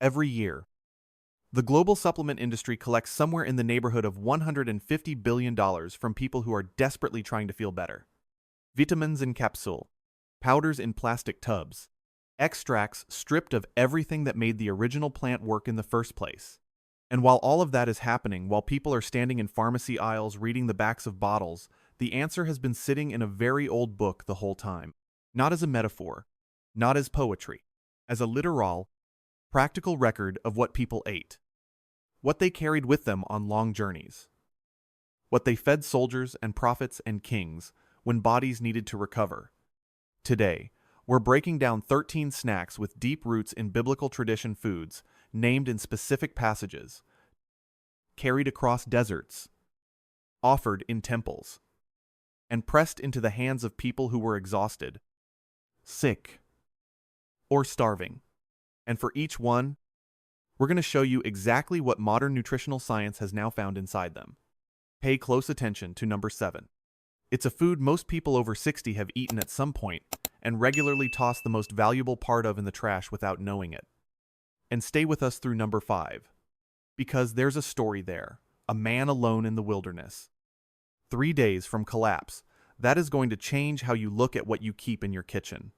every year. The global supplement industry collects somewhere in the neighborhood of $150 billion from people who are desperately trying to feel better. Vitamins in capsule, powders in plastic tubs, extracts stripped of everything that made the original plant work in the first place. And while all of that is happening, while people are standing in pharmacy aisles reading the backs of bottles, the answer has been sitting in a very old book the whole time. Not as a metaphor, not as poetry, as a literal, practical record of what people ate, what they carried with them on long journeys, what they fed soldiers and prophets and kings when bodies needed to recover. Today, we're breaking down 13 snacks with deep roots in biblical tradition foods, named in specific passages, carried across deserts, offered in temples, and pressed into the hands of people who were exhausted, sick, or starving. And for each one, we're going to show you exactly what modern nutritional science has now found inside them. Pay close attention to number 7. It's a food most people over 60 have eaten at some point and regularly toss the most valuable part of in the trash without knowing it. And stay with us through number 5, because there's a story there, a man alone in the wilderness. 3 days from collapse. That is going to change how you look at what you keep in your kitchen.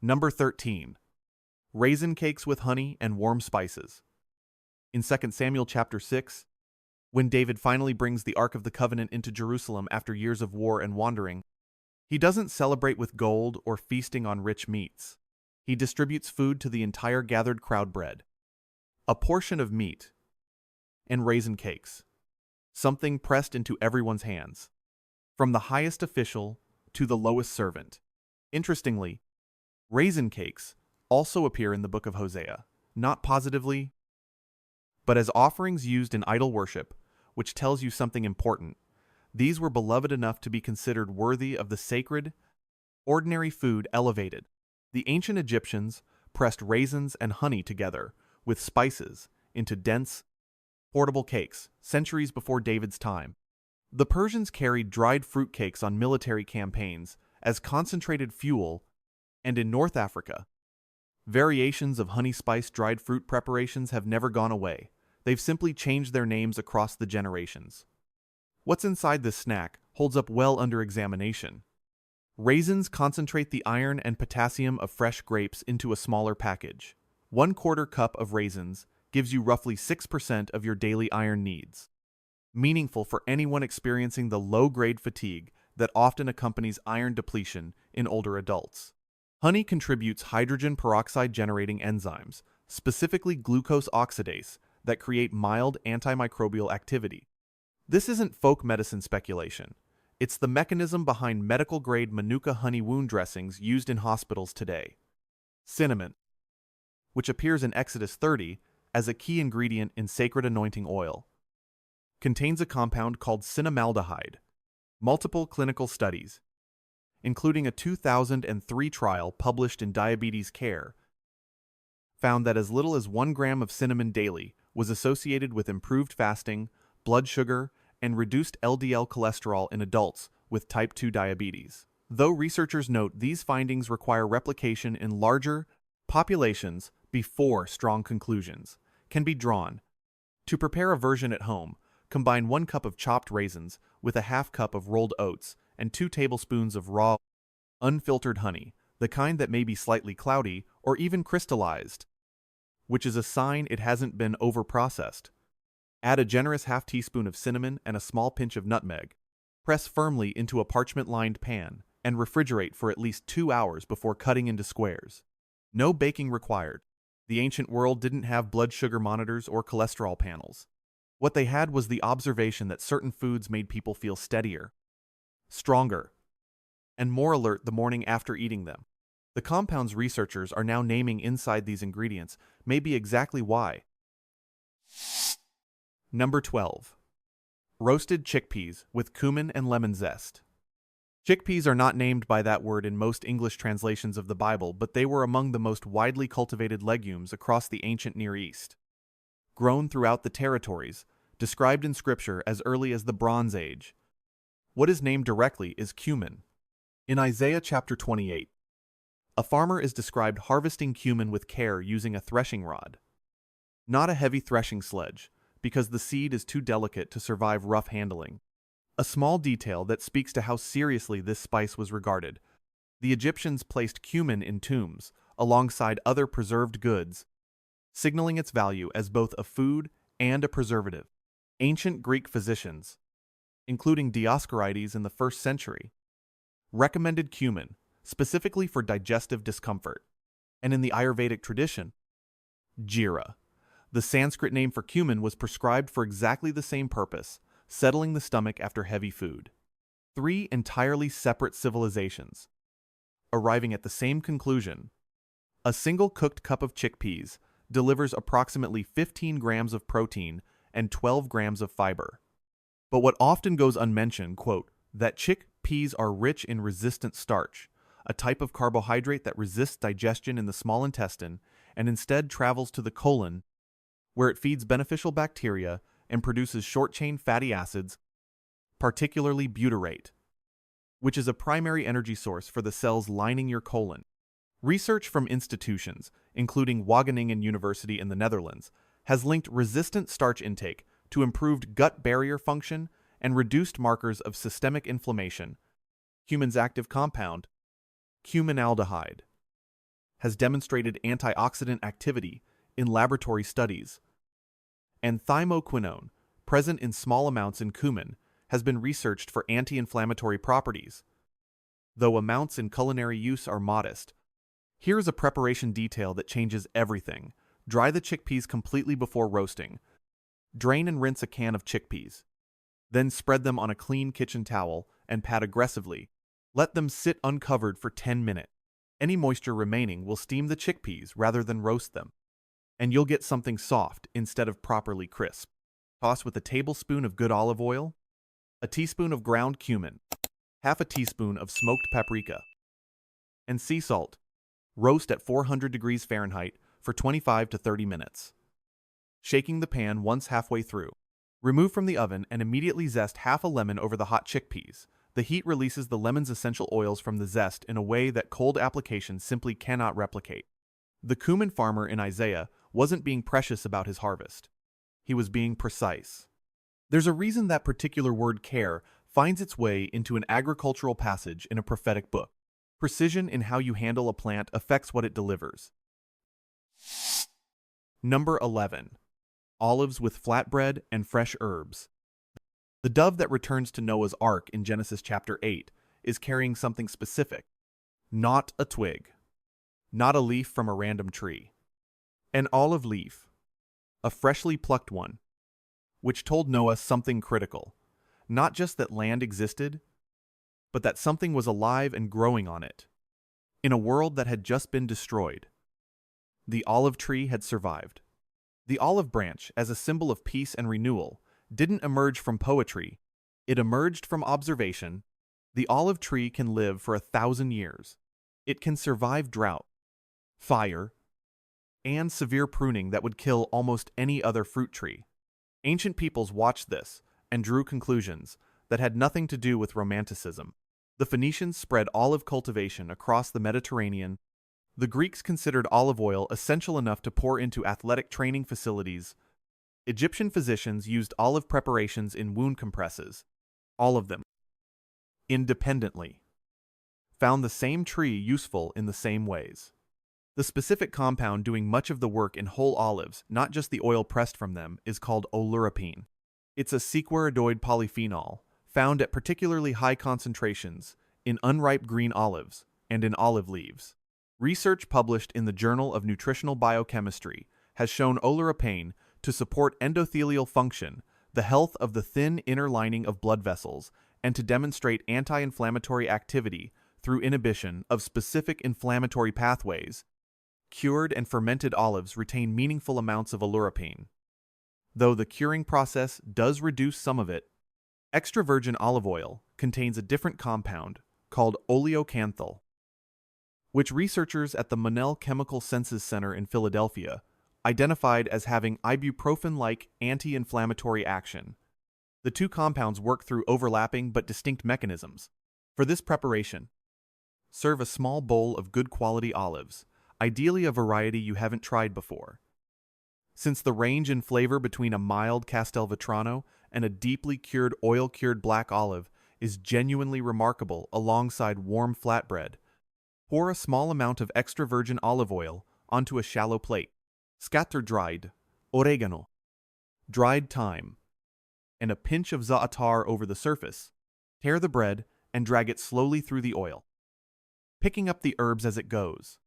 Number 13. Raisin cakes with honey and warm spices. In 2 Samuel chapter 6, when David finally brings the Ark of the Covenant into Jerusalem after years of war and wandering, he doesn't celebrate with gold or feasting on rich meats. He distributes food to the entire gathered crowd: bread, a portion of meat, and raisin cakes, something pressed into everyone's hands, from the highest official to the lowest servant. Interestingly, raisin cakes also appear in the book of Hosea, not positively, but as offerings used in idol worship, which tells you something important. These were beloved enough to be considered worthy of the sacred, ordinary food elevated. The ancient Egyptians pressed raisins and honey together with spices into dense, portable cakes centuries before David's time. The Persians carried dried fruit cakes on military campaigns as concentrated fuel, and in North Africa, variations of honey-spiced dried fruit preparations have never gone away. They've simply changed their names across the generations. What's inside this snack holds up well under examination. Raisins concentrate the iron and potassium of fresh grapes into a smaller package. 1/4 cup of raisins gives you roughly 6% of your daily iron needs. Meaningful for anyone experiencing the low-grade fatigue that often accompanies iron depletion in older adults. Honey contributes hydrogen peroxide-generating enzymes, specifically glucose oxidase, that create mild antimicrobial activity. This isn't folk medicine speculation. It's the mechanism behind medical-grade Manuka honey wound dressings used in hospitals today. Cinnamon, which appears in Exodus 30 as a key ingredient in sacred anointing oil, contains a compound called cinnamaldehyde. Multiple clinical studies, including a 2003 trial published in Diabetes Care, found that as little as 1 gram of cinnamon daily was associated with improved fasting, blood sugar, and reduced LDL cholesterol in adults with type 2 diabetes. Though researchers note these findings require replication in larger populations before strong conclusions can be drawn. To prepare a version at home, combine 1 cup of chopped raisins with a 1/2 cup of rolled oats and 2 tablespoons of raw, unfiltered honey, the kind that may be slightly cloudy or even crystallized, which is a sign it hasn't been over-processed. Add a generous 1/2 teaspoon of cinnamon and a small pinch of nutmeg. Press firmly into a parchment-lined pan and refrigerate for at least 2 hours before cutting into squares. No baking required. The ancient world didn't have blood sugar monitors or cholesterol panels. What they had was the observation that certain foods made people feel steadier, stronger, and more alert the morning after eating them. The compounds researchers are now naming inside these ingredients may be exactly why. Number 12. Roasted chickpeas with cumin and lemon zest. Chickpeas are not named by that word in most English translations of the Bible, but they were among the most widely cultivated legumes across the ancient Near East. Grown throughout the territories, described in Scripture as early as the Bronze Age. What is named directly is cumin. In Isaiah chapter 28, A farmer is described harvesting cumin with care using a threshing rod. Not a heavy threshing sledge, because the seed is too delicate to survive rough handling. A small detail that speaks to how seriously this spice was regarded. The Egyptians placed cumin in tombs, alongside other preserved goods, signaling its value as both a food and a preservative. Ancient Greek physicians, including Dioscorides in the 1st century, recommended cumin, specifically for digestive discomfort. And in the Ayurvedic tradition, jeera, the Sanskrit name for cumin, was prescribed for exactly the same purpose, settling the stomach after heavy food. 3 entirely separate civilizations, arriving at the same conclusion. A single cooked cup of chickpeas delivers approximately 15 grams of protein and 12 grams of fiber. But what often goes unmentioned, quote, that chickpeas are rich in resistant starch, a type of carbohydrate that resists digestion in the small intestine and instead travels to the colon, where it feeds beneficial bacteria and produces short-chain fatty acids, particularly butyrate, which is a primary energy source for the cells lining your colon. Research from institutions, including Wageningen University in the Netherlands, has linked resistant starch intake to improved gut barrier function and reduced markers of systemic inflammation. Cumin's active compound, cuminaldehyde, has demonstrated antioxidant activity in laboratory studies, and thymoquinone, present in small amounts in cumin, has been researched for anti-inflammatory properties, though amounts in culinary use are modest. Here is a preparation detail that changes everything. Dry the chickpeas completely before roasting. Drain and rinse a can of chickpeas. Then spread them on a clean kitchen towel and pat aggressively. Let them sit uncovered for 10 minutes. Any moisture remaining will steam the chickpeas rather than roast them, and you'll get something soft instead of properly crisp. Toss with a tablespoon of good olive oil, a teaspoon of ground cumin, half a teaspoon of smoked paprika, and sea salt. Roast at 400 degrees Fahrenheit for 25 to 30 minutes. Shaking the pan once halfway through. Remove from the oven and immediately zest half a lemon over the hot chickpeas. The heat releases the lemon's essential oils from the zest in a way that cold application simply cannot replicate. The cumin farmer in Isaiah wasn't being precious about his harvest. He was being precise. There's a reason that particular word care finds its way into an agricultural passage in a prophetic book. Precision in how you handle a plant affects what it delivers. Number 11. Olives with flatbread and fresh herbs. The dove that returns to Noah's Ark in Genesis chapter 8 is carrying something specific. Not a twig. Not a leaf from a random tree. An olive leaf. A freshly plucked one. Which told Noah something critical. Not just that land existed, but that something was alive and growing on it. In a world that had just been destroyed, the olive tree had survived. The olive branch, as a symbol of peace and renewal, didn't emerge from poetry. It emerged from observation. The olive tree can live for 1,000 years. It can survive drought, fire, and severe pruning that would kill almost any other fruit tree. Ancient peoples watched this and drew conclusions that had nothing to do with romanticism. The Phoenicians spread olive cultivation across the Mediterranean. The Greeks considered olive oil essential enough to pour into athletic training facilities. Egyptian physicians used olive preparations in wound compresses. All of them, independently, found the same tree useful in the same ways. The specific compound doing much of the work in whole olives, not just the oil pressed from them, is called oleuropein. It's a sequaridoid polyphenol, found at particularly high concentrations in unripe green olives and in olive leaves. Research published in the Journal of Nutritional Biochemistry has shown oleuropein to support endothelial function, the health of the thin inner lining of blood vessels, and to demonstrate anti-inflammatory activity through inhibition of specific inflammatory pathways. Cured and fermented olives retain meaningful amounts of oleuropein. Though the curing process does reduce some of it, extra virgin olive oil contains a different compound called oleocanthal, which researchers at the Monell Chemical Senses Center in Philadelphia identified as having ibuprofen-like anti-inflammatory action. The two compounds work through overlapping but distinct mechanisms. For this preparation, serve a small bowl of good quality olives, ideally a variety you haven't tried before. Since the range in flavor between a mild Castelvetrano and a deeply cured oil-cured black olive is genuinely remarkable alongside warm flatbread, pour a small amount of extra virgin olive oil onto a shallow plate. Scatter dried oregano, dried thyme, and a pinch of za'atar over the surface. Tear the bread and drag it slowly through the oil, picking up the herbs as it goes.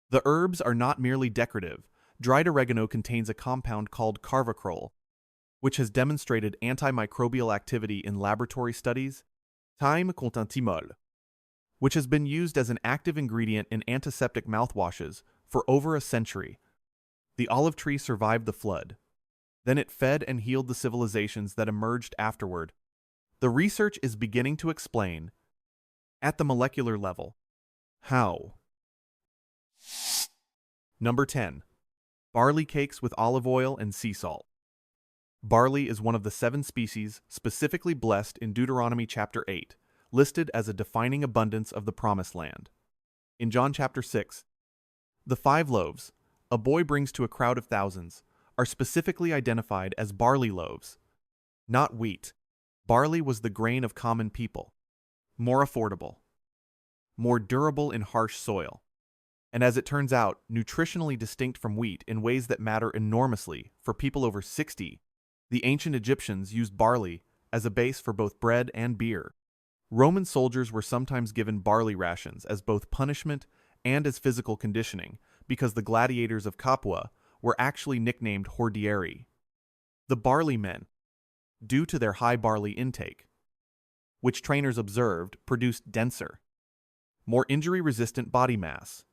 The herbs are not merely decorative. Dried oregano contains a compound called carvacrol, which has demonstrated antimicrobial activity in laboratory studies. Thyme contentimol, which has been used as an active ingredient in antiseptic mouthwashes for over a century. The olive tree survived the flood. Then it fed and healed the civilizations that emerged afterward. The research is beginning to explain, at the molecular level, how. Number 10. Barley cakes with olive oil and sea salt. Barley is one of the 7 species specifically blessed in Deuteronomy chapter 8, listed as a defining abundance of the Promised Land. In John chapter 6, the 5 loaves a boy brings to a crowd of thousands are specifically identified as barley loaves, not wheat. Barley was the grain of common people, more affordable, more durable in harsh soil, and as it turns out, nutritionally distinct from wheat in ways that matter enormously for people over 60. The ancient Egyptians used barley as a base for both bread and beer. Roman soldiers were sometimes given barley rations as both punishment and as physical conditioning because the gladiators of Capua were actually nicknamed hordieri, the barley men, due to their high barley intake, which trainers observed produced denser, more injury-resistant body mass.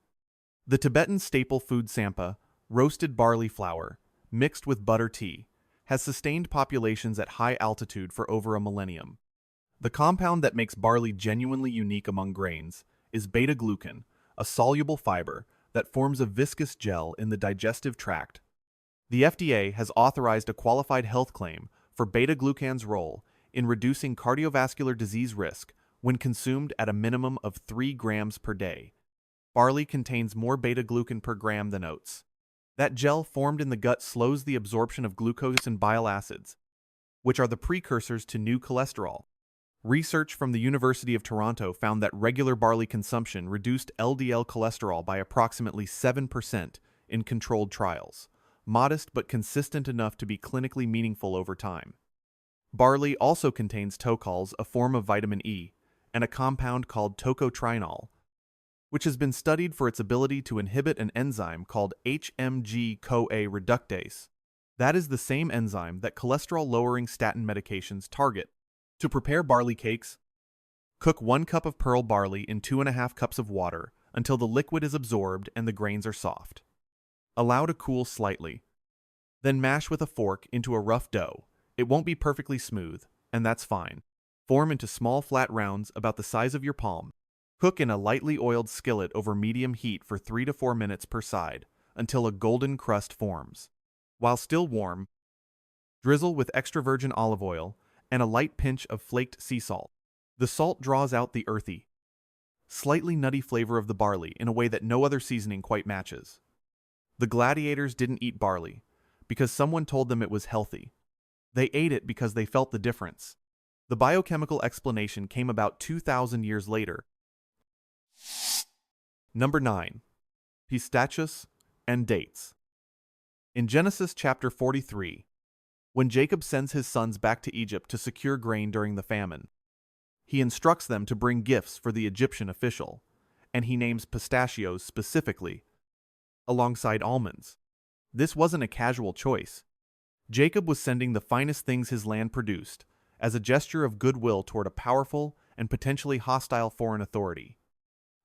The Tibetan staple food tsampa, roasted barley flour, mixed with butter tea, has sustained populations at high altitude for over a millennium. The compound that makes barley genuinely unique among grains is beta-glucan, a soluble fiber that forms a viscous gel in the digestive tract. The FDA has authorized a qualified health claim for beta-glucan's role in reducing cardiovascular disease risk when consumed at a minimum of 3 grams per day. Barley contains more beta-glucan per gram than oats. That gel formed in the gut slows the absorption of glucose and bile acids, which are the precursors to new cholesterol. Research from the University of Toronto found that regular barley consumption reduced LDL cholesterol by approximately 7% in controlled trials, modest but consistent enough to be clinically meaningful over time. Barley also contains tocols, a form of vitamin E, and a compound called tocotrienol, which has been studied for its ability to inhibit an enzyme called HMG-CoA reductase. That is the same enzyme that cholesterol-lowering statin medications target. To prepare barley cakes, cook 1 cup of pearl barley in 2.5 cups of water until the liquid is absorbed and the grains are soft. Allow to cool slightly. Then mash with a fork into a rough dough. It won't be perfectly smooth, and that's fine. Form into small flat rounds about the size of your palm. Cook in a lightly oiled skillet over medium heat for 3 to 4 minutes per side until a golden crust forms. While still warm, drizzle with extra virgin olive oil and a light pinch of flaked sea salt. The salt draws out the earthy, slightly nutty flavor of the barley in a way that no other seasoning quite matches. The gladiators didn't eat barley because someone told them it was healthy. They ate it because they felt the difference. The biochemical explanation came about 2,000 years later. Number 9. Pistachios and dates. In Genesis chapter 43, when Jacob sends his sons back to Egypt to secure grain during the famine, he instructs them to bring gifts for the Egyptian official, and he names pistachios specifically, alongside almonds. This wasn't a casual choice. Jacob was sending the finest things his land produced as a gesture of goodwill toward a powerful and potentially hostile foreign authority.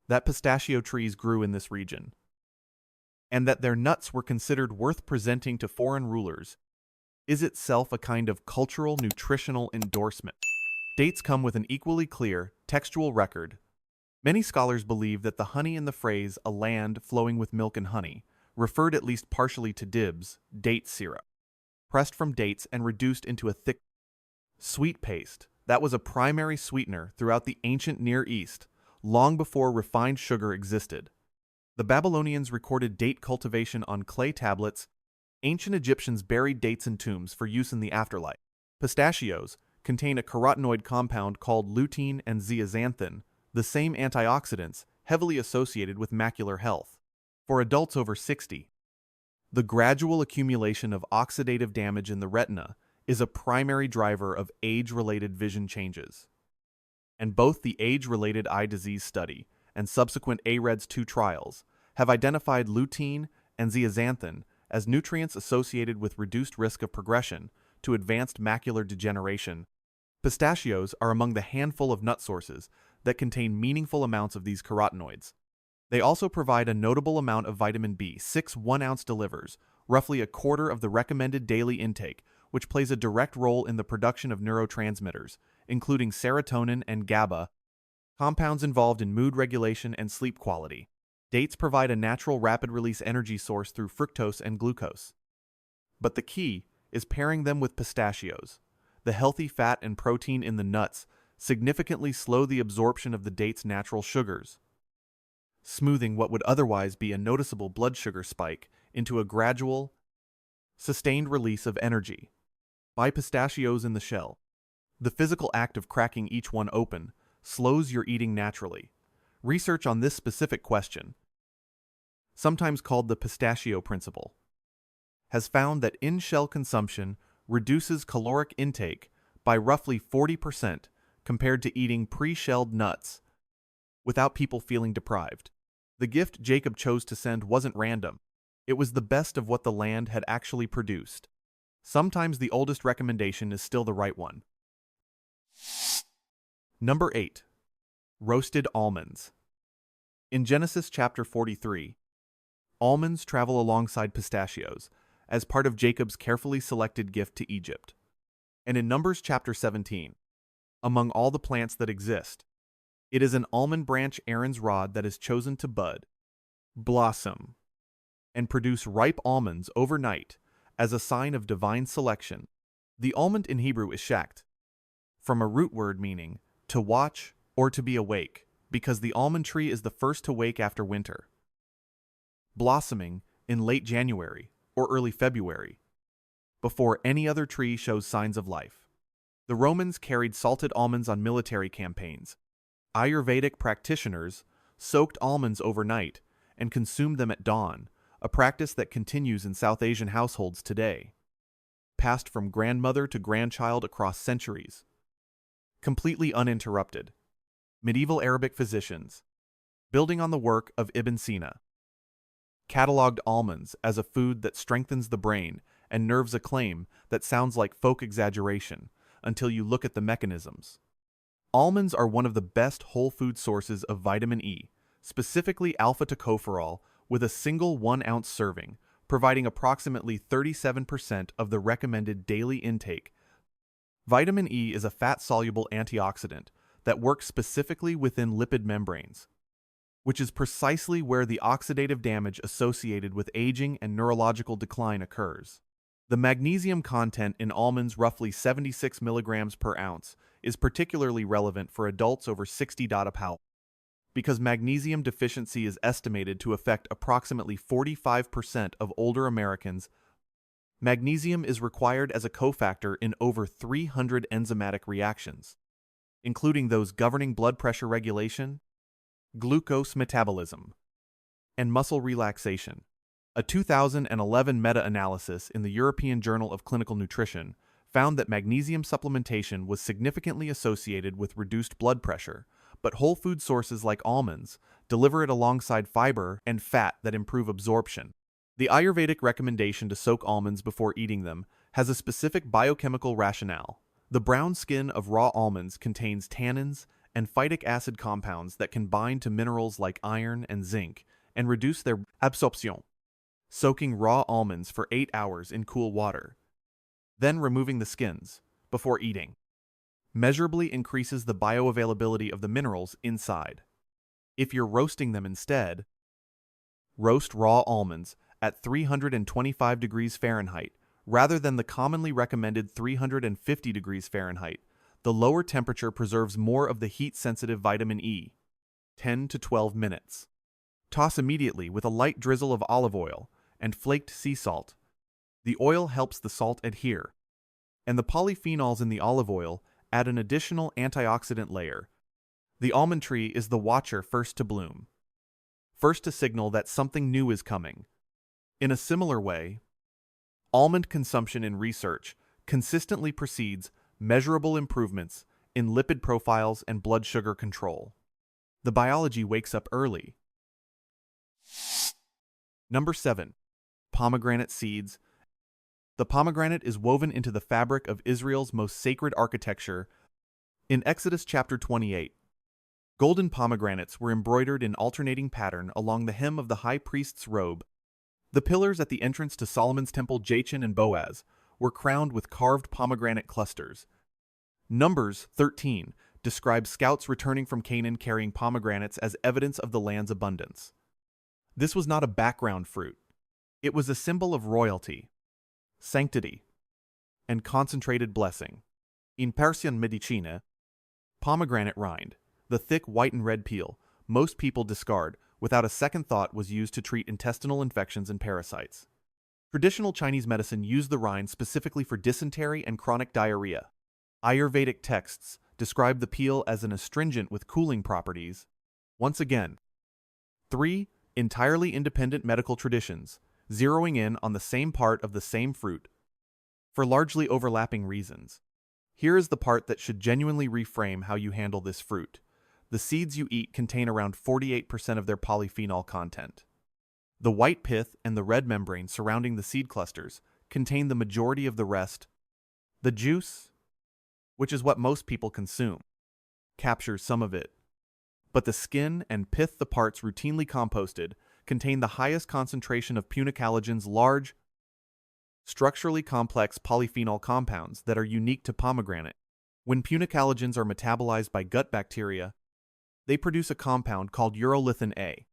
That pistachio trees grew in this region, and that their nuts were considered worth presenting to foreign rulers, is itself a kind of cultural nutritional endorsement. Dates come with an equally clear, textual record. Many scholars believe that the honey in the phrase "a land flowing with milk and honey" referred at least partially to dibs, date syrup, pressed from dates and reduced into a thick, sweet paste that was a primary sweetener throughout the ancient Near East, long before refined sugar existed. The Babylonians recorded date cultivation on clay tablets. Ancient Egyptians buried dates in tombs for use in the afterlife. Pistachios contain a carotenoid compound called lutein and zeaxanthin, the same antioxidants heavily associated with macular health. For adults over 60, the gradual accumulation of oxidative damage in the retina is a primary driver of age-related vision changes. And both the age-related eye disease study and subsequent AREDS2 trials have identified lutein and zeaxanthin as nutrients associated with reduced risk of progression to advanced macular degeneration. Pistachios are among the handful of nut sources that contain meaningful amounts of these carotenoids. They also provide a notable amount of vitamin B6. 1 ounce delivers roughly a quarter of the recommended daily intake, which plays a direct role in the production of neurotransmitters, including serotonin and GABA, compounds involved in mood regulation and sleep quality. Dates provide a natural rapid-release energy source through fructose and glucose. But the key is pairing them with pistachios. The healthy fat and protein in the nuts significantly slow the absorption of the date's natural sugars, smoothing what would otherwise be a noticeable blood sugar spike into a gradual, sustained release of energy. Buy pistachios in the shell. The physical act of cracking each one open slows your eating naturally. Research on this specific question, sometimes called the pistachio principle, has found that in-shell consumption reduces caloric intake by roughly 40% compared to eating pre-shelled nuts without people feeling deprived. The gift Jacob chose to send wasn't random. It was the best of what the land had actually produced. Sometimes the oldest recommendation is still the right one. Number 8. Roasted almonds. In Genesis chapter 43, almonds travel alongside pistachios as part of Jacob's carefully selected gift to Egypt. And in Numbers chapter 17, among all the plants that exist, it is an almond branch Aaron's rod that is chosen to bud, blossom, and produce ripe almonds overnight as a sign of divine selection. The almond in Hebrew is shakt, from a root word meaning to watch or to be awake, because the almond tree is the first to wake after winter, blossoming in late January or early February, before any other tree shows signs of life. The Romans carried salted almonds on military campaigns. Ayurvedic practitioners soaked almonds overnight and consumed them at dawn, a practice that continues in South Asian households today, passed from grandmother to grandchild across centuries, completely uninterrupted. Medieval Arabic physicians, building on the work of Ibn Sina, cataloged almonds as a food that strengthens the brain and nerves, a claim that sounds like folk exaggeration until you look at the mechanisms. Almonds are one of the best whole food sources of vitamin E, specifically alpha-tocopherol, with a single 1 ounce serving, providing approximately 37% of the recommended daily intake. Vitamin E is a fat-soluble antioxidant that works specifically within lipid membranes, which is precisely where the oxidative damage associated with aging and neurological decline occurs. The magnesium content in almonds, roughly 76 milligrams per ounce, is particularly relevant for adults over 60. Because magnesium deficiency is estimated to affect approximately 45% of older Americans, magnesium is required as a cofactor in over 300 enzymatic reactions, including those governing blood pressure regulation, glucose metabolism, and muscle relaxation. A 2011 meta-analysis in the European Journal of Clinical Nutrition found that magnesium supplementation was significantly associated with reduced blood pressure, but whole food sources like almonds deliver it alongside fiber and fat that improve absorption. The Ayurvedic recommendation to soak almonds before eating them has a specific biochemical rationale. The brown skin of raw almonds contains tannins and phytic acid compounds that can bind to minerals like iron and zinc and reduce their absorption. Soaking raw almonds for 8 hours in cool water, then removing the skins before eating, measurably increases the bioavailability of the minerals inside. If you're roasting them instead, roast raw almonds at 325 degrees Fahrenheit rather than the commonly recommended 350 degrees Fahrenheit. The lower temperature preserves more of the heat-sensitive vitamin E, 10 to 12 minutes. Toss immediately with a light drizzle of olive oil and flaked sea salt. The oil helps the salt adhere, and the polyphenols in the olive oil add an additional antioxidant layer. The almond tree is the watcher first to bloom, first to signal that something new is coming. In a similar way, almond consumption in research consistently precedes measurable improvements in lipid profiles and blood sugar control. The biology wakes up early. Number 7. Pomegranate seeds. The pomegranate is woven into the fabric of Israel's most sacred architecture. In Exodus chapter 28, golden pomegranates were embroidered in alternating pattern along the hem of the high priest's robe. The pillars at the entrance to Solomon's temple Jachin and Boaz were crowned with carved pomegranate clusters. Numbers 13 describes scouts returning from Canaan carrying pomegranates as evidence of the land's abundance. This was not a background fruit. It was a symbol of royalty, sanctity, and concentrated blessing. In Persian medicina, pomegranate rind, the thick white and red peel, most people discard, without a second thought, was used to treat intestinal infections and parasites. Traditional Chinese medicine used the rind specifically for dysentery and chronic diarrhea. Ayurvedic texts describe the peel as an astringent with cooling properties. Once again, 3 entirely independent medical traditions, zeroing in on the same part of the same fruit, for largely overlapping reasons. Here is the part that should genuinely reframe how you handle this fruit. The seeds you eat contain around 48% of their polyphenol content. The white pith and the red membrane surrounding the seed clusters contain the majority of the rest. The juice, which is what most people consume, captures some of it. But the skin and pith, the parts routinely composted, contain the highest concentration of punicalagins, large, structurally complex polyphenol compounds that are unique to pomegranate. When punicalagins are metabolized by gut bacteria, they produce a compound called urolithin A.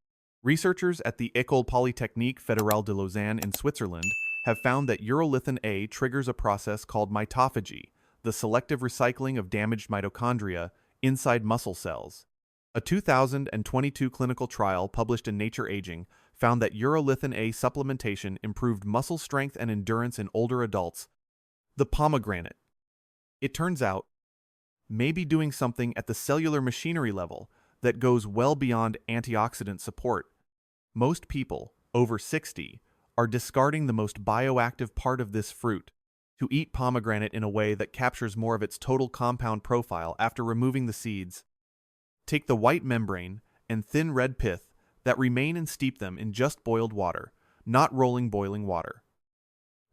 Researchers at the École Polytechnique Fédérale de Lausanne in Switzerland have found that urolithin A triggers a process called mitophagy, the selective recycling of damaged mitochondria inside muscle cells. A 2022 clinical trial published in Nature Aging found that urolithin A supplementation improved muscle strength and endurance in older adults. The pomegranate, it turns out, may be doing something at the cellular machinery level that goes well beyond antioxidant support. Most people, over 60, are discarding the most bioactive part of this fruit to eat pomegranate in a way that captures more of its total compound profile after removing the seeds. Take the white membrane and thin red pith that remain and steep them in just boiled water, not rolling boiling water,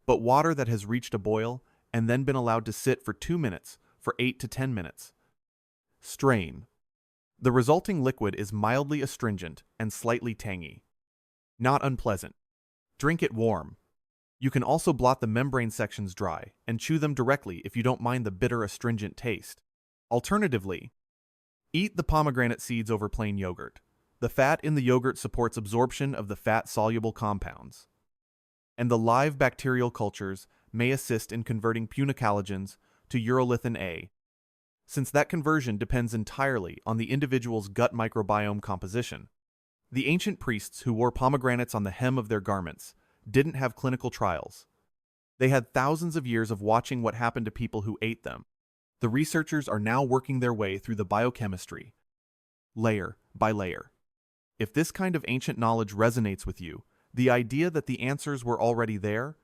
but water that has reached a boil and then been allowed to sit for 2 minutes, for 8 to 10 minutes. Strain. The resulting liquid is mildly astringent and slightly tangy. Not unpleasant. Drink it warm. You can also blot the membrane sections dry and chew them directly if you don't mind the bitter astringent taste. Alternatively, eat the pomegranate seeds over plain yogurt. The fat in the yogurt supports absorption of the fat-soluble compounds, and the live bacterial cultures may assist in converting punicalagins to urolithin A, since that conversion depends entirely on the individual's gut microbiome composition. The ancient priests who wore pomegranates on the hem of their garments didn't have clinical trials. They had thousands of years of watching what happened to people who ate them. The researchers are now working their way through the biochemistry, layer by layer. If this kind of ancient knowledge resonates with you, the idea that the answers were already there,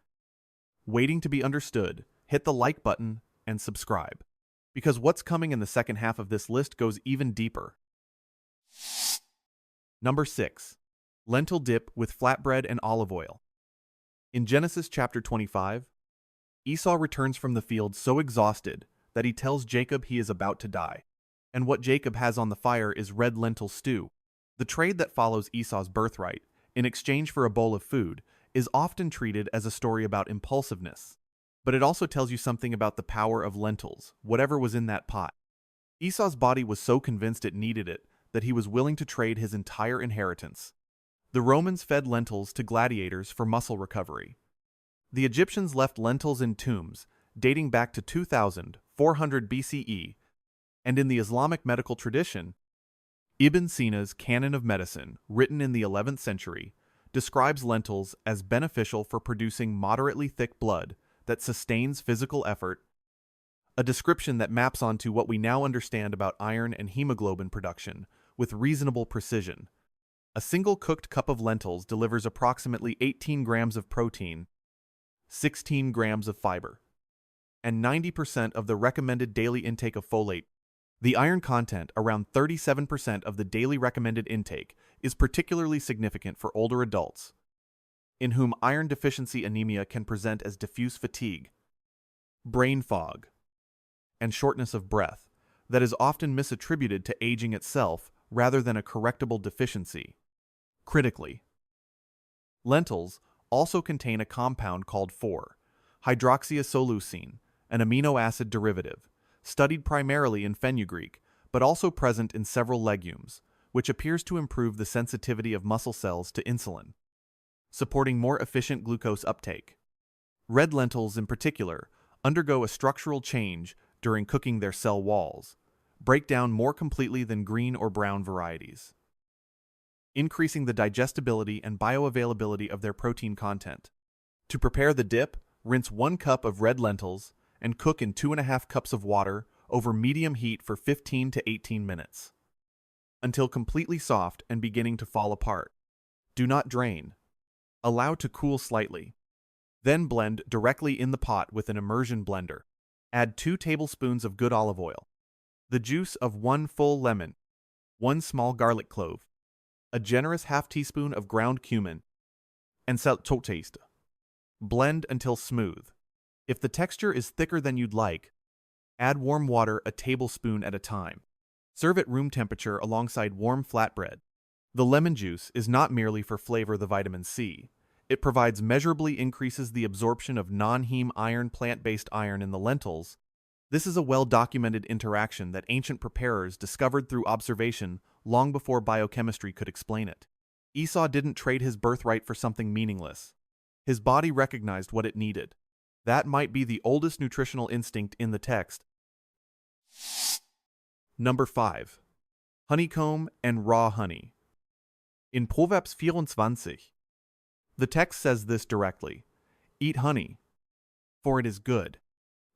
waiting to be understood, hit the like button and subscribe, because what's coming in the second half of this list goes even deeper. Number 6. Lentil dip with flatbread and olive oil. In Genesis chapter 25, Esau returns from the field so exhausted that he tells Jacob he is about to die, and what Jacob has on the fire is red lentil stew. The trade that follows Esau's birthright, in exchange for a bowl of food, is often treated as a story about impulsiveness, but it also tells you something about the power of lentils, whatever was in that pot. Esau's body was so convinced it needed it that he was willing to trade his entire inheritance. The Romans fed lentils to gladiators for muscle recovery. The Egyptians left lentils in tombs dating back to 2400 BCE, and in the Islamic medical tradition, Ibn Sina's Canon of Medicine, written in the 11th century, describes lentils as beneficial for producing moderately thick blood that sustains physical effort, a description that maps onto what we now understand about iron and hemoglobin production with reasonable precision. A single cooked cup of lentils delivers approximately 18 grams of protein, 16 grams of fiber, and 90% of the recommended daily intake of folate. The iron content, around 37% of the daily recommended intake, is particularly significant for older adults, in whom iron deficiency anemia can present as diffuse fatigue, brain fog, and shortness of breath that is often misattributed to aging itself rather than a correctable deficiency. Critically, lentils also contain a compound called 4-hydroxyisoleucine, an amino acid derivative, studied primarily in fenugreek, but also present in several legumes, which appears to improve the sensitivity of muscle cells to insulin, supporting more efficient glucose uptake. Red lentils, in particular, undergo a structural change during cooking. Their cell walls break down more completely than green or brown varieties, increasing the digestibility and bioavailability of their protein content. To prepare the dip, rinse 1 cup of red lentils and cook in 2.5 cups of water over medium heat for 15 to 18 minutes, until completely soft and beginning to fall apart. Do not drain. Allow to cool slightly. Then blend directly in the pot with an immersion blender. Add 2 tablespoons of good olive oil, the juice of 1 full lemon, 1 small garlic clove, a generous half teaspoon of ground cumin, and salt to taste. Blend until smooth. If the texture is thicker than you'd like, add warm water a tablespoon at a time. Serve at room temperature alongside warm flatbread. The lemon juice is not merely for flavor the vitamin C. It provides measurably increases the absorption of non-heme iron, plant-based iron in the lentils. This is a well-documented interaction that ancient preparers discovered through observation long before biochemistry could explain it. Esau didn't trade his birthright for something meaningless. His body recognized what it needed. That might be the oldest nutritional instinct in the text. Number 5. Honeycomb and raw honey. In Proverbs 24, the text says this directly: "Eat honey, for it is good."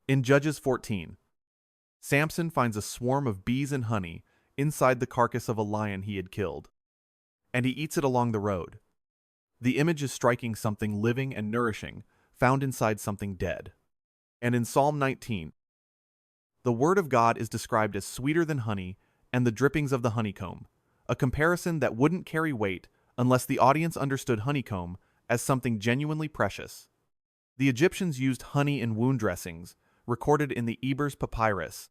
In Judges 14, Samson finds a swarm of bees and honey inside the carcass of a lion he had killed, and he eats it along the road. The image is striking: something living and nourishing found inside something dead. And in Psalm 19, the word of God is described as sweeter than honey and the drippings of the honeycomb, a comparison that wouldn't carry weight unless the audience understood honeycomb as something genuinely precious. The Egyptians used honey in wound dressings, recorded in the Ebers Papyrus,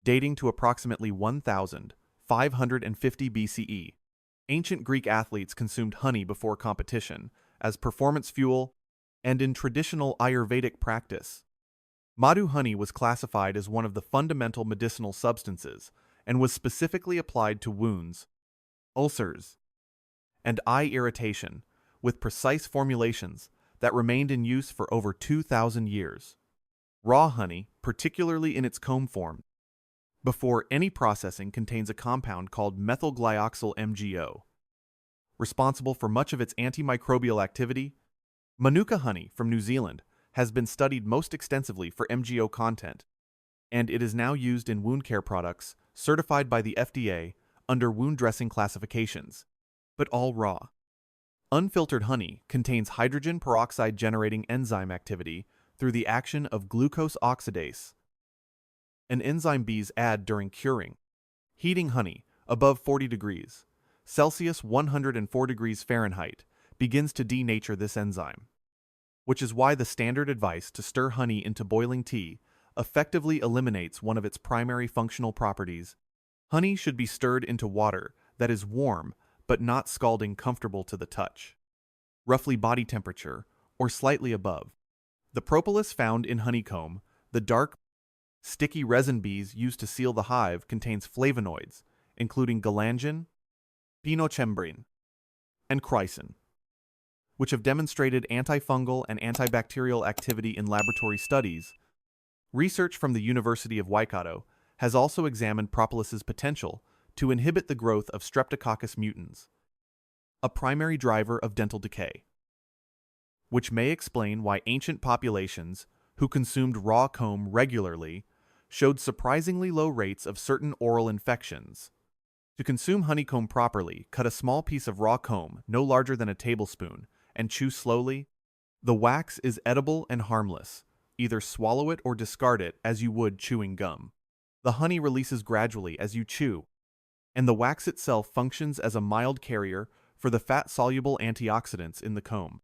dating to approximately 1550 BCE. Ancient Greek athletes consumed honey before competition, as performance fuel, and in traditional Ayurvedic practice. Madhu honey was classified as one of the fundamental medicinal substances and was specifically applied to wounds, ulcers, and eye irritation, with precise formulations that remained in use for over 2,000 years. Raw honey, particularly in its comb form, before any processing, contains a compound called methylglyoxyl MgO, responsible for much of its antimicrobial activity. Manuka honey from New Zealand has been studied most extensively for MgO content, and it is now used in wound care products certified by the FDA under wound dressing classifications, but all raw. Unfiltered honey contains hydrogen peroxide generating enzyme activity through the action of glucose oxidase, an enzyme bees add during curing. Heating honey above 40 degrees Celsius 104 degrees Fahrenheit begins to denature this enzyme, which is why the standard advice to stir honey into boiling tea effectively eliminates one of its primary functional properties. Honey should be stirred into water that is warm but not scalding, comfortable to the touch, roughly body temperature or slightly above. The propolis found in honeycomb, the dark, sticky resin bees used to seal the hive, contains flavonoids, including galangin, pinochembrin, and chrysin, which have demonstrated antifungal and antibacterial activity in laboratory studies. Research from the University of Waikato has also examined propolis's potential to inhibit the growth of Streptococcus mutans, a primary driver of dental decay, which may explain why ancient populations who consumed raw comb regularly showed surprisingly low rates of certain oral infections. To consume honeycomb properly, cut a small piece of raw comb, no larger than a tablespoon, and chew slowly. The wax is edible and harmless. Either swallow it or discard it as you would chewing gum. The honey releases gradually as you chew, and the wax itself functions as a mild carrier for the fat-soluble antioxidants in the comb.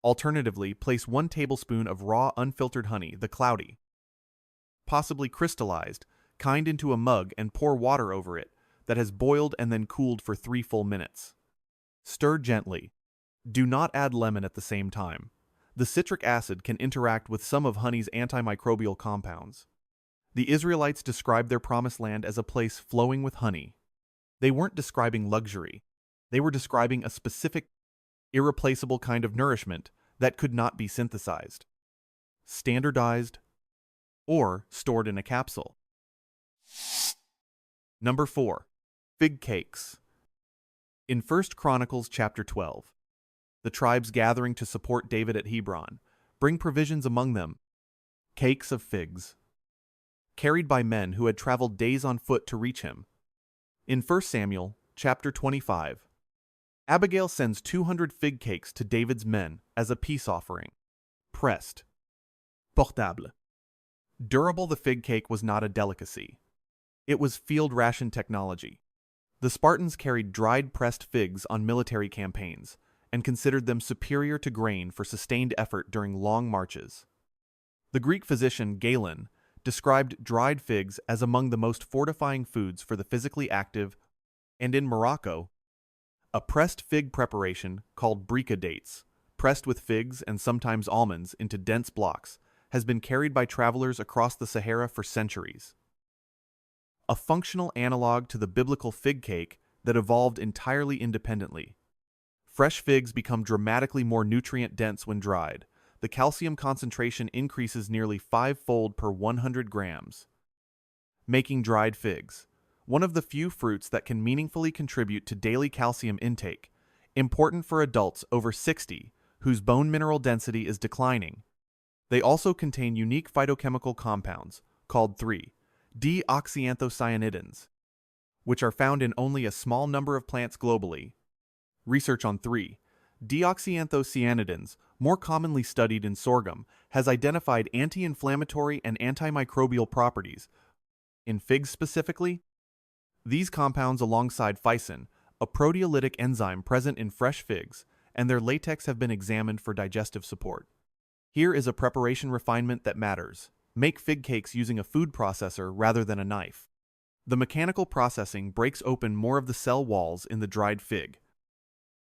Alternatively, place 1 tablespoon of raw unfiltered honey, the cloudy, possibly crystallized, kind into a mug and pour water over it that has boiled and then cooled for 3 full minutes. Stir gently. Do not add lemon at the same time. The citric acid can interact with some of honey's antimicrobial compounds. The Israelites described their promised land as a place flowing with honey. They weren't describing luxury. They were describing a specific, irreplaceable kind of nourishment that could not be synthesized, standardized, or stored in a capsule. Number 4. Fig cakes. In 1 Chronicles chapter 12, the tribes gathering to support David at Hebron bring provisions among them, cakes of figs, carried by men who had traveled days on foot to reach him. In 1 Samuel chapter 25, Abigail sends 200 fig cakes to David's men as a peace offering. Pressed, portable. Durable, the fig cake was not a delicacy. It was field ration technology. The Spartans carried dried pressed figs on military campaigns and considered them superior to grain for sustained effort during long marches. The Greek physician Galen described dried figs as among the most fortifying foods for the physically active, and in Morocco, a pressed fig preparation called brica dates, pressed with figs and sometimes almonds into dense blocks, has been carried by travelers across the Sahara for centuries. A functional analog to the biblical fig cake that evolved entirely independently. Fresh figs become dramatically more nutrient-dense when dried. The calcium concentration increases nearly 5-fold per 100 grams, making dried figs one of the few fruits that can meaningfully contribute to daily calcium intake, important for adults over 60 whose bone mineral density is declining. They also contain unique phytochemical compounds called 3-deoxyanthocyanidins, which are found in only a small number of plants globally. Research on 3-deoxyanthocyanidins, more commonly studied in sorghum, has identified anti-inflammatory and antimicrobial properties. In figs specifically, these compounds alongside phycin, a proteolytic enzyme present in fresh figs, and their latex have been examined for digestive support. Here is a preparation refinement that matters. Make fig cakes using a food processor rather than a knife. The mechanical processing breaks open more of the cell walls in the dried fig,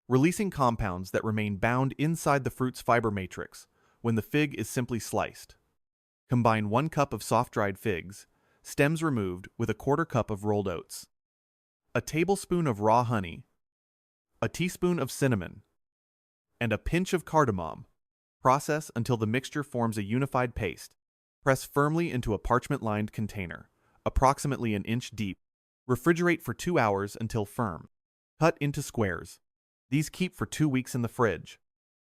releasing compounds that remain bound inside the fruit's fiber matrix when the fig is simply sliced. Combine 1 cup of soft-dried figs, stems removed, with a 1/4 cup of rolled oats, a tablespoon of raw honey, a teaspoon of cinnamon, and a pinch of cardamom. Process until the mixture forms a unified paste. Press firmly into a parchment-lined container, approximately 1 inch deep. Refrigerate for 2 hours until firm. Cut into squares. These keep for 2 weeks in the fridge.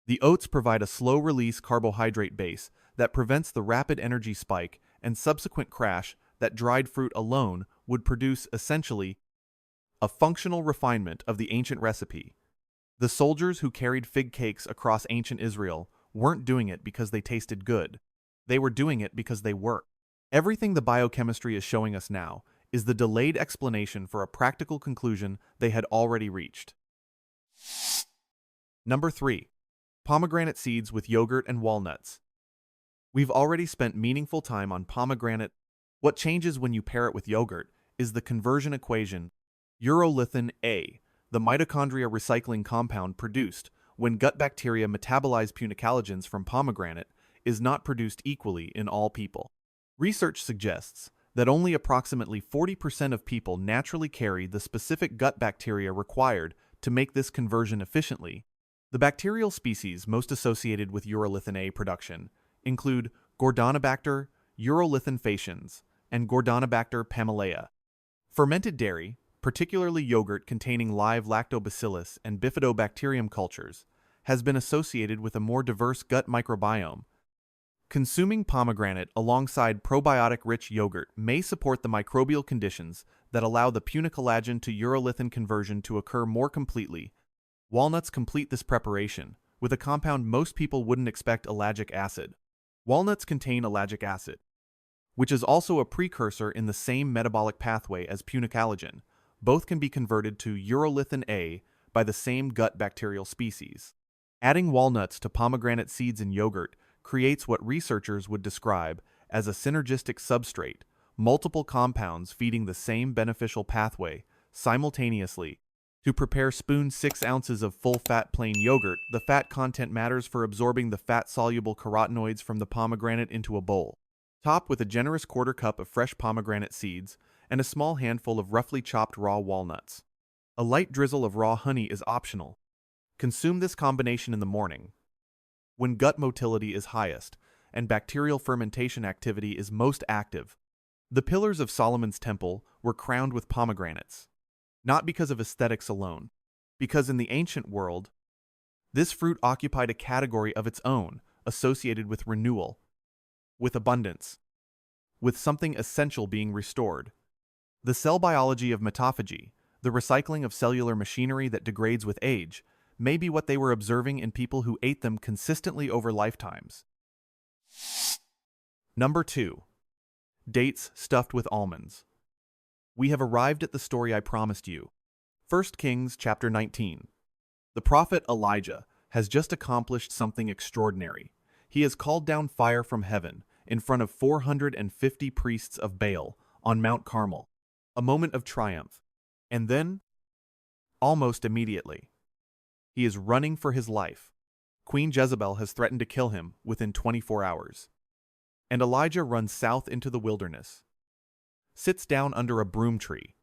The oats provide a slow-release carbohydrate base that prevents the rapid energy spike and subsequent crash that dried fruit alone would produce, essentially a functional refinement of the ancient recipe. The soldiers who carried fig cakes across ancient Israel weren't doing it because they tasted good. They were doing it because they worked. Everything the biochemistry is showing us now is the delayed explanation for a practical conclusion they had already reached. Number 3. Pomegranate seeds with yogurt and walnuts. We've already spent meaningful time on pomegranate. What changes when you pair it with yogurt is the conversion equation. Urolithin A, the mitochondria recycling compound produced when gut bacteria metabolize punicalagins from pomegranate, is not produced equally in all people. Research suggests that only approximately 40% of people naturally carry the specific gut bacteria required to make this conversion efficiently. The bacterial species most associated with urolithin A production include Gordonobacter urolithin faciens and Gordonobacter pamellea. Fermented dairy, particularly yogurt containing live lactobacillus and bifidobacterium cultures, has been associated with a more diverse gut microbiome. Consuming pomegranate alongside probiotic-rich yogurt may support the microbial conditions that allow the punicolagen to urolithin conversion to occur more completely. Walnuts complete this preparation with a compound most people wouldn't expect: ellagic acid. Walnuts contain ellagic acid, which is also a precursor in the same metabolic pathway as punicalagen. Both can be converted to urolithin A by the same gut bacterial species. Adding walnuts to pomegranate seeds in yogurt creates what researchers would describe as a synergistic substrate, multiple compounds feeding the same beneficial pathway simultaneously. To prepare 6 ounces of full-fat plain yogurt, the fat content matters for absorbing the fat-soluble carotenoids from the pomegranate into a bowl. Top with a generous 1/4 cup of fresh pomegranate seeds and a small handful of roughly chopped raw walnuts. A light drizzle of raw honey is optional. Consume this combination in the morning, when gut motility is highest and bacterial fermentation activity is most active. The pillars of Solomon's temple were crowned with pomegranates, not because of aesthetics alone, because in the ancient world, this fruit occupied a category of its own, associated with renewal, with abundance, with something essential being restored. The cell biology of mitophagy, the recycling of cellular machinery that degrades with age, may be what they were observing in people who ate them consistently over lifetimes. Number 2. Dates stuffed with almonds. We have arrived at the story I promised you. 1 Kings chapter 19. The prophet Elijah has just accomplished something extraordinary. He has called down fire from heaven in front of 450 priests of Baal on Mount Carmel. A moment of triumph. And then, almost immediately, he is running for his life. Queen Jezebel has threatened to kill him within 24 hours. And Elijah runs south into the wilderness, sits down under a broom tree,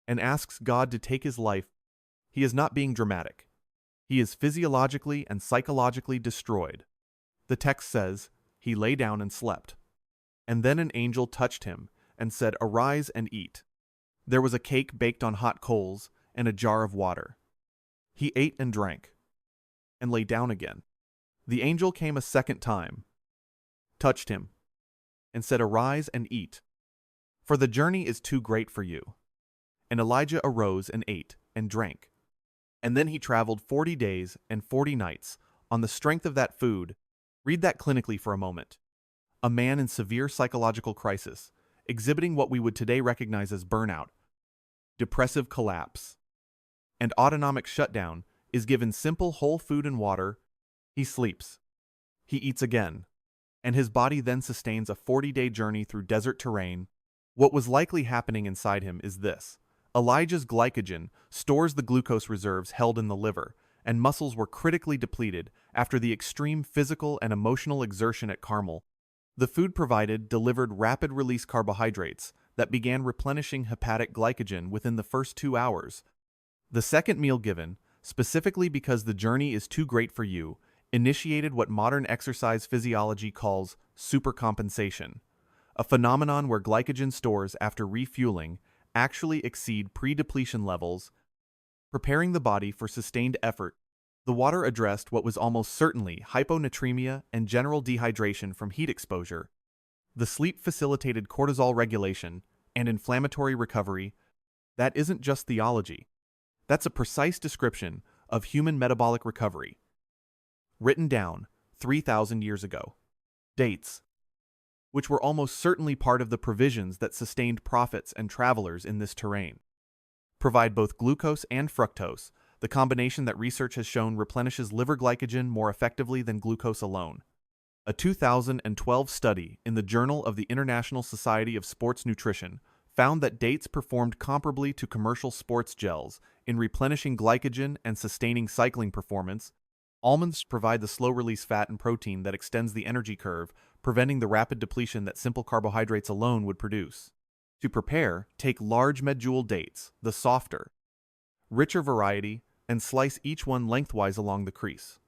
and asks God to take his life. He is not being dramatic. He is physiologically and psychologically destroyed. The text says, he lay down and slept. And then an angel touched him and said, "Arise and eat." There was a cake baked on hot coals and a jar of water. He ate and drank, and lay down again. The angel came a second time, touched him, and said, "Arise and eat, for the journey is too great for you." And Elijah arose and ate and drank. And then he traveled 40 days and 40 nights on the strength of that food. Read that clinically for a moment. A man in severe psychological crisis, exhibiting what we would today recognize as burnout, depressive collapse, and autonomic shutdown, is given simple whole food and water. He sleeps. He eats again. And his body then sustains a 40-day journey through desert terrain. What was likely happening inside him is this. Elijah's glycogen stores the glucose reserves held in the liver, and muscles were critically depleted after the extreme physical and emotional exertion at Carmel. The food provided delivered rapid-release carbohydrates that began replenishing hepatic glycogen within the first 2 hours. The second meal given, specifically because the journey is too great for you, initiated what modern exercise physiology calls supercompensation, a phenomenon where glycogen stores after refueling actually exceed pre-depletion levels, preparing the body for sustained effort. The water addressed what was almost certainly hyponatremia and general dehydration from heat exposure. The sleep facilitated cortisol regulation and inflammatory recovery. That isn't just theology. That's a precise description of human metabolic recovery, written down 3,000 years ago. Dates, which were almost certainly part of the provisions that sustained prophets and travelers in this terrain, provide both glucose and fructose, the combination that research has shown replenishes liver glycogen more effectively than glucose alone. A 2012 study in the Journal of the International Society of Sports Nutrition found that dates performed comparably to commercial sports gels in replenishing glycogen and sustaining cycling performance. Almonds provide the slow-release fat and protein that extends the energy curve, preventing the rapid depletion that simple carbohydrates alone would produce. To prepare, take large medjool dates, the softer, richer variety, and slice each one lengthwise along the crease.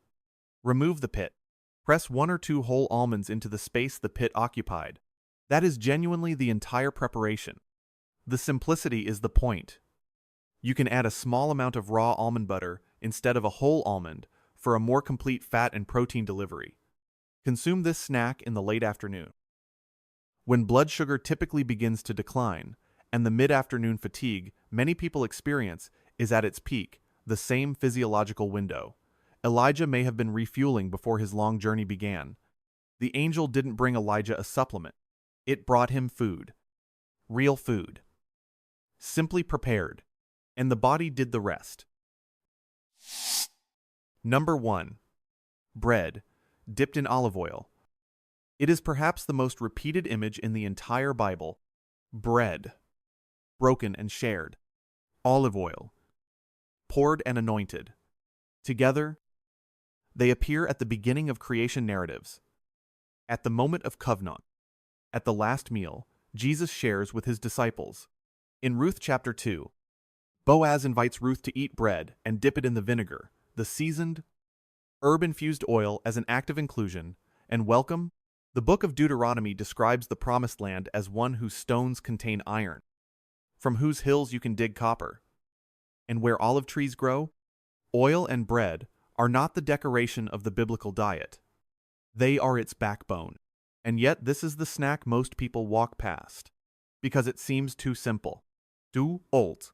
Remove the pit. Press 1 or 2 whole almonds into the space the pit occupied. That is genuinely the entire preparation. The simplicity is the point. You can add a small amount of raw almond butter instead of a whole almond for a more complete fat and protein delivery. Consume this snack in the late afternoon. When blood sugar typically begins to decline, and the mid-afternoon fatigue many people experience is at its peak, the same physiological window. Elijah may have been refueling before his long journey began. The angel didn't bring Elijah a supplement. It brought him food. Real food. Simply prepared. And the body did the rest. Number 1. Bread, dipped in olive oil. It is perhaps the most repeated image in the entire Bible. Bread, broken and shared. Olive oil, poured and anointed. Together, they appear at the beginning of creation narratives. At the moment of covenant, at the last meal, Jesus shares with his disciples. In Ruth chapter 2, Boaz invites Ruth to eat bread and dip it in the vinegar, the seasoned, herb-infused oil as an act of inclusion and welcome. The book of Deuteronomy describes the promised land as one whose stones contain iron, from whose hills you can dig copper. And where olive trees grow, oil and bread are not the decoration of the biblical diet. They are its backbone. And yet this is the snack most people walk past, because it seems too simple, too old,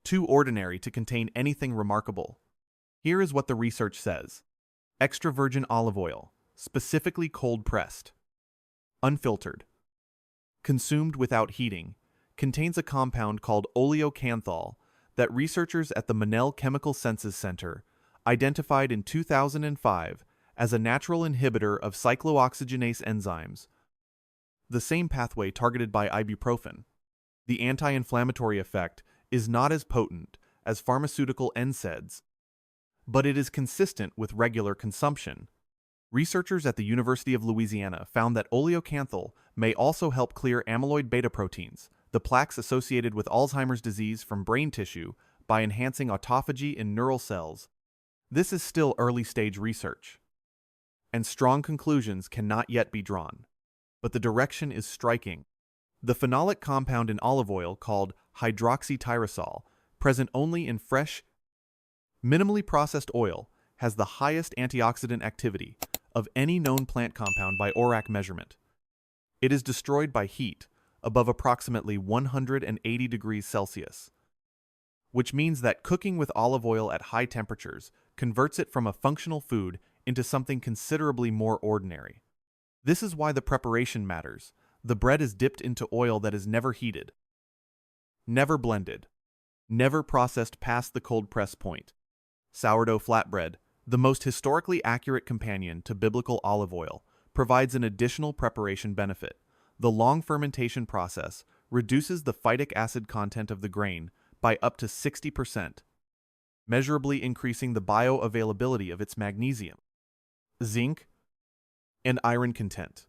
too ordinary to contain anything remarkable. Here is what the research says. Extra virgin olive oil, specifically cold-pressed, unfiltered, consumed without heating, contains a compound called oleocanthal that researchers at the Monell Chemical Senses Center identified in 2005 as a natural inhibitor of cyclooxygenase enzymes, the same pathway targeted by ibuprofen. The anti-inflammatory effect is not as potent as pharmaceutical NSAIDs, but it is consistent with regular consumption. Researchers at the University of Louisiana found that oleocanthal may also help clear amyloid beta proteins, the plaques associated with Alzheimer's disease, from brain tissue by enhancing autophagy in neural cells. This is still early-stage research, and strong conclusions cannot yet be drawn. But the direction is striking. The phenolic compound in olive oil called hydroxytyrosol, present only in fresh, minimally processed oil, has the highest antioxidant activity of any known plant compound by ORAC measurement. It is destroyed by heat above approximately 180 degrees Celsius, which means that cooking with olive oil at high temperatures converts it from a functional food into something considerably more ordinary. This is why the preparation matters. The bread is dipped into oil that is never heated, never blended, never processed past the cold press point. Sourdough flatbread, the most historically accurate companion to biblical olive oil, provides an additional preparation benefit. The long fermentation process reduces the phytic acid content of the grain by up to 60%, measurably increasing the bioavailability of its magnesium, zinc, and iron content.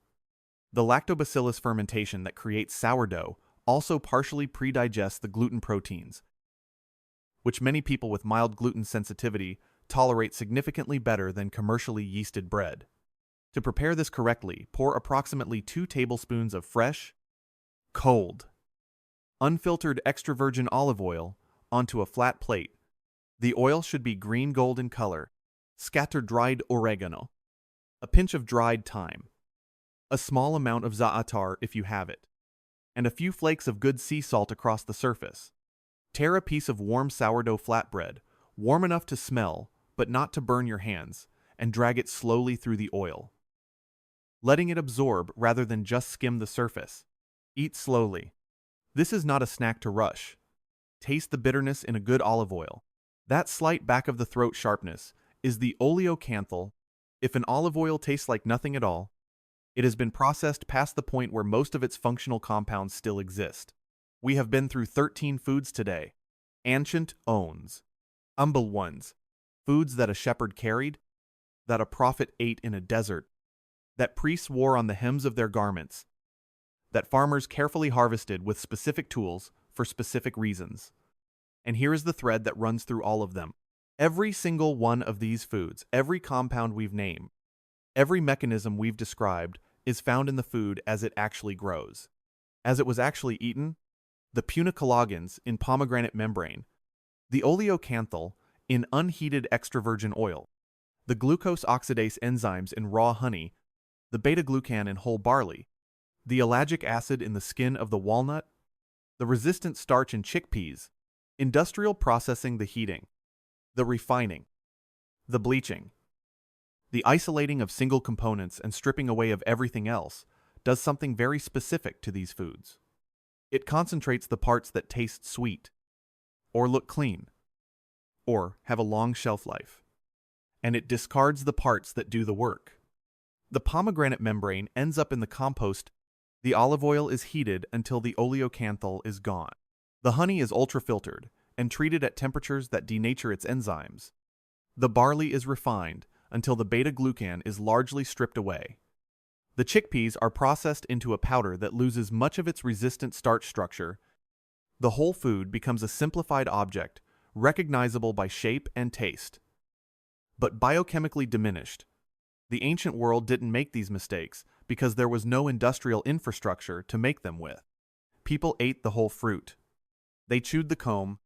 The lactobacillus fermentation that creates sourdough also partially predigests the gluten proteins, which many people with mild gluten sensitivity tolerate significantly better than commercially yeasted bread. To prepare this correctly, pour approximately 2 tablespoons of fresh, cold, unfiltered extra virgin olive oil onto a flat plate. The oil should be green gold in color. Scatter dried oregano, a pinch of dried thyme, a small amount of za'atar if you have it, and a few flakes of good sea salt across the surface. Tear a piece of warm sourdough flatbread, warm enough to smell but not to burn your hands, and drag it slowly through the oil, letting it absorb rather than just skim the surface. Eat slowly. This is not a snack to rush. Taste the bitterness in a good olive oil. That slight back-of-the-throat sharpness is the oleocanthal. If an olive oil tastes like nothing at all, it has been processed past the point where most of its functional compounds still exist. We have been through 13 foods today. Ancient owns. Humble ones. Foods that a shepherd carried, that a prophet ate in a desert, that priests wore on the hems of their garments, that farmers carefully harvested with specific tools for specific reasons. And here is the thread that runs through all of them. Every single one of these foods, every compound we've named, every mechanism we've described is found in the food as it actually grows. As it was actually eaten, the punicologens in pomegranate membrane, The oleocanthal in unheated extra virgin oil, the glucose oxidase enzymes in raw honey, the beta-glucan in whole barley, the ellagic acid in the skin of the walnut, the resistant starch in chickpeas, industrial processing, the heating, the refining, the bleaching, the isolating of single components and stripping away of everything else does something very specific to these foods. It concentrates the parts that taste sweet, or look clean, or have a long shelf life, and it discards the parts that do the work. The pomegranate membrane ends up in the compost. The olive oil is heated until the oleocanthal is gone. The honey is ultrafiltered and treated at temperatures that denature its enzymes. The barley is refined until the beta-glucan is largely stripped away. The chickpeas are processed into a powder that loses much of its resistant starch structure. The whole food becomes a simplified object, recognizable by shape and taste, but biochemically diminished. The ancient world didn't make these mistakes because there was no industrial infrastructure to make them with. People ate the whole fruit. They chewed the comb.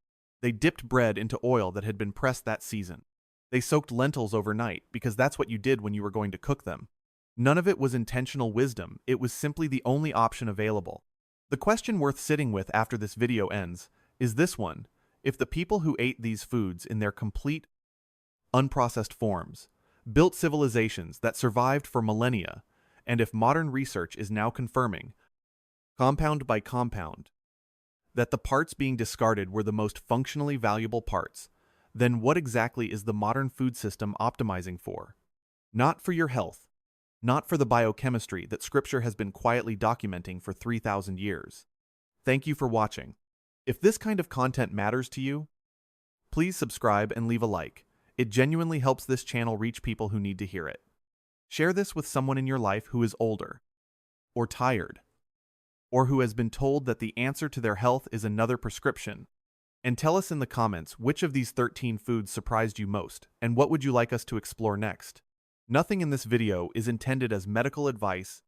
They dipped bread into oil that had been pressed that season. They soaked lentils overnight because that's what you did when you were going to cook them. None of it was intentional wisdom. It was simply the only option available. The question worth sitting with after this video ends is this one: if the people who ate these foods in their complete, unprocessed forms built civilizations that survived for millennia, and if modern research is now confirming, compound by compound, that the parts being discarded were the most functionally valuable parts, then what exactly is the modern food system optimizing for? Not for your health, not for the biochemistry that Scripture has been quietly documenting for 3,000 years. Thank you for watching. If this kind of content matters to you, please subscribe and leave a like. It genuinely helps this channel reach people who need to hear it. Share this with someone in your life who is older, or tired, or who has been told that the answer to their health is another prescription. And tell us in the comments which of these 13 foods surprised you most, and what would you like us to explore next. Nothing in this video is intended as medical advice,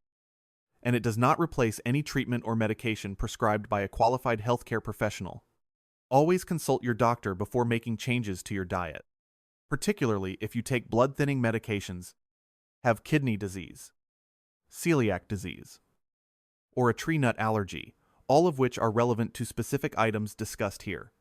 and it does not replace any treatment or medication prescribed by a qualified healthcare professional. Always consult your doctor before making changes to your diet, particularly if you take blood-thinning medications, have kidney disease, celiac disease, or a tree nut allergy, all of which are relevant to specific items discussed here.